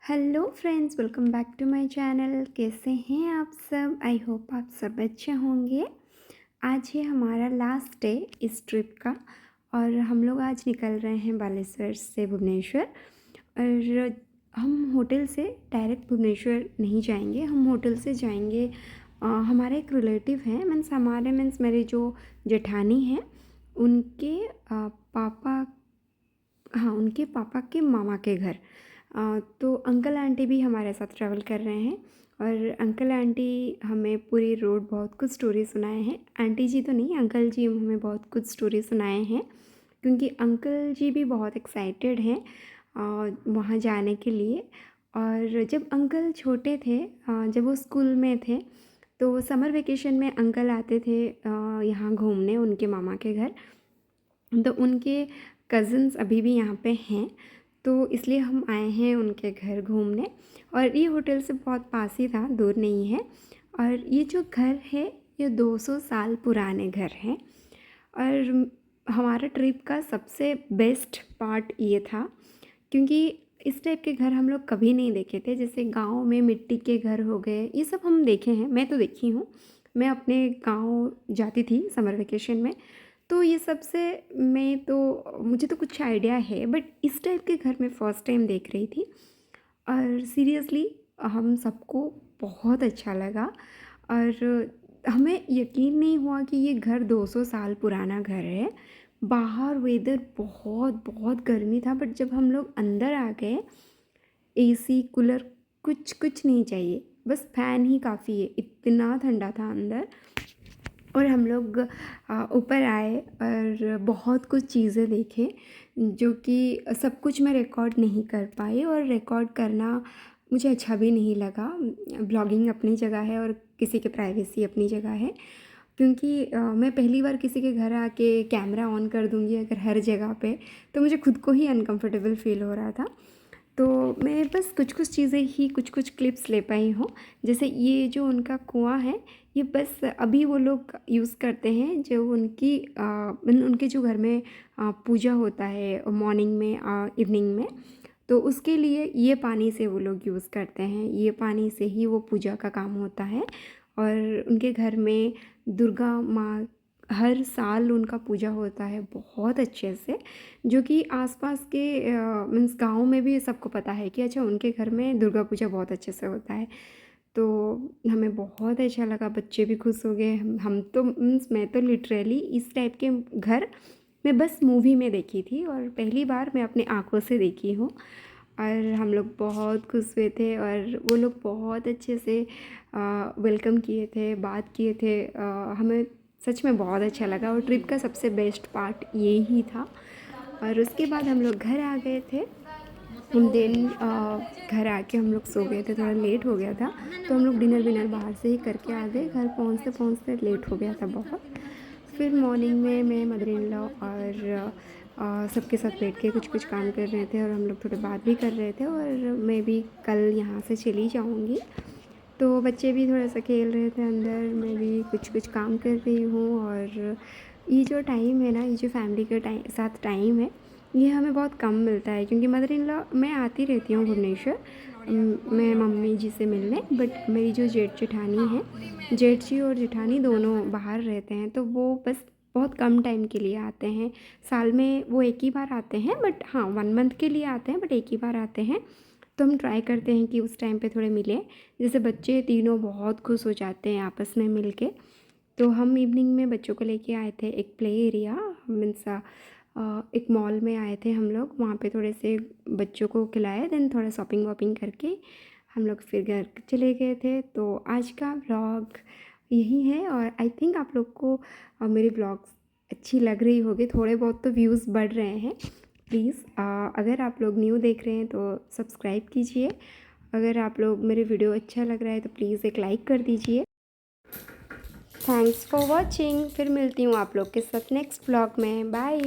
Hello friends, welcome back to my channel. कैसे हैं आप सब? आई होप आप सब अच्छे होंगे। आज है हमारा लास्ट डे इस ट्रिप का और हम लोग आज निकल रहे हैं बालेश्वर से भुवनेश्वर। और हम होटल से डायरेक्ट भुवनेश्वर नहीं जाएंगे, हम होटल से जाएंगे। हमारे एक रिलेटिव हैं, मीन्स मेरे जो जेठानी हैं उनके पापा, हाँ उनके पापा के मामा के घर। तो अंकल आंटी भी हमारे साथ ट्रैवल कर रहे हैं और अंकल आंटी हमें पूरी रोड बहुत कुछ स्टोरी सुनाए हैं। आंटी जी तो नहीं, अंकल जी हमें बहुत कुछ स्टोरी सुनाए हैं क्योंकि अंकल जी भी बहुत एक्साइटेड हैं वहाँ जाने के लिए। और जब अंकल छोटे थे, जब वो स्कूल में थे, तो समर वेकेशन में अंकल आते थे यहाँ घूमने उनके मामा के घर। तो उनके कज़न्स अभी भी यहाँ पे हैं, तो इसलिए हम आए हैं उनके घर घूमने। और ये होटल से बहुत पास ही था, दूर नहीं है। और ये जो घर है ये 200 साल पुराने घर हैं। और हमारा ट्रिप का सबसे बेस्ट पार्ट ये था क्योंकि इस टाइप के घर हम लोग कभी नहीं देखे थे। जैसे गांव में मिट्टी के घर हो गए, ये सब हम देखे हैं, मैं तो देखी हूँ। मैं अपने गांव जाती थी समर वेकेशन में, तो ये सबसे मैं तो मुझे तो कुछ आइडिया है, बट इस टाइप के घर मैं फ़र्स्ट टाइम देख रही थी। और सीरियसली हम सबको बहुत अच्छा लगा और हमें यकीन नहीं हुआ कि ये घर 200 साल पुराना घर है। बाहर वेदर बहुत बहुत गर्मी था, बट जब हम लोग अंदर आ गए, एसी कूलर कुछ कुछ नहीं चाहिए, बस फ़ैन ही काफ़ी है, इतना ठंडा था अंदर। और हम लोग ऊपर आए और बहुत कुछ चीज़ें देखे जो कि सब कुछ मैं रिकॉर्ड नहीं कर पाई, और रिकॉर्ड करना मुझे अच्छा भी नहीं लगा। ब्लॉगिंग अपनी जगह है और किसी की प्राइवेसी अपनी जगह है। क्योंकि मैं पहली बार किसी के घर आके कैमरा ऑन कर दूँगी अगर हर जगह पे, तो मुझे खुद को ही अनकंफर्टेबल फ़ील हो रहा था। तो मैं बस कुछ कुछ चीज़ें ही, कुछ कुछ क्लिप्स ले पाई हूँ। जैसे ये जो उनका कुआँ है, ये बस अभी वो लोग यूज़ करते हैं, जो उनके जो घर में पूजा होता है मॉर्निंग में, इवनिंग में, तो उसके लिए ये पानी से वो लोग यूज़ करते हैं। ये पानी से ही वो पूजा का काम होता है। और उनके घर में दुर्गा माँ हर साल उनका पूजा होता है बहुत अच्छे से, जो कि आसपास के मीन्स गाँव में भी सबको पता है कि अच्छा उनके घर में दुर्गा पूजा बहुत अच्छे से होता है। तो हमें बहुत अच्छा लगा, बच्चे भी खुश हो गए। हम तो मीन्स मैं तो लिटरली इस टाइप के घर मैं बस मूवी में देखी थी और पहली बार मैं अपने आँखों से देखी हूँ। और हम लोग बहुत खुश हुए थे और वो लोग बहुत अच्छे से वेलकम किए थे, बात किए थे। हमें सच में बहुत अच्छा लगा और ट्रिप का सबसे बेस्ट पार्ट ये ही था। और उसके बाद हम लोग घर आ गए थे। उन दिन घर आके हम लोग सो गए थे, थोड़ा लेट हो गया था, तो हम लोग डिनर विनर बाहर से ही करके आ गए। घर पहुँचते पहुँचते लेट हो गया था बहुत। फिर मॉर्निंग में मैं मदर इन लॉ और सबके साथ बैठ के कुछ कुछ काम कर रहे थे और हम लोग थोड़े बात भी कर रहे थे। और मैं भी कल यहाँ से चली जाऊँगी, तो बच्चे भी थोड़ा सा खेल रहे थे अंदर, मैं भी कुछ कुछ काम कर रही हूँ। और ये जो टाइम है ना, ये जो फैमिली के साथ टाइम है, ये हमें बहुत कम मिलता है क्योंकि मदर इन लॉ मैं आती रहती हूँ भुवनेश्वर मैं मम्मी जी से मिलने, बट मेरी जो जेठ जेठानी है, जेठ जी और जेठानी दोनों बाहर रहते हैं, तो वो बस बहुत कम टाइम के लिए आते हैं। साल में वो एक ही बार आते हैं, बट हाँ 1 मंथ के लिए आते हैं, बट एक ही बार आते हैं। तो हम ट्राई करते हैं कि उस टाइम पे थोड़े मिलें। जैसे बच्चे तीनों बहुत खुश हो जाते हैं आपस में मिल के। तो हम इवनिंग में बच्चों को लेके आए थे एक प्ले एरिया, मीन्स एक मॉल में आए थे हम लोग, वहाँ पे थोड़े से बच्चों को खिलाया, देन थोड़ा शॉपिंग वॉपिंग करके हम लोग फिर घर चले गए थे। तो आज का व्लॉग यही है और आई थिंक आप लोग को मेरी व्लॉग्स अच्छी लग रही होगी, थोड़े बहुत तो व्यूज़ बढ़ रहे हैं। प्लीज़ अगर आप लोग न्यू देख रहे हैं तो सब्सक्राइब कीजिए। अगर आप लोग मेरे वीडियो अच्छा लग रहा है तो प्लीज़ एक लाइक कर दीजिए। Thanks for watching. फिर मिलती हूँ आप लोग के साथ नेक्स्ट व्लॉग में। बाय।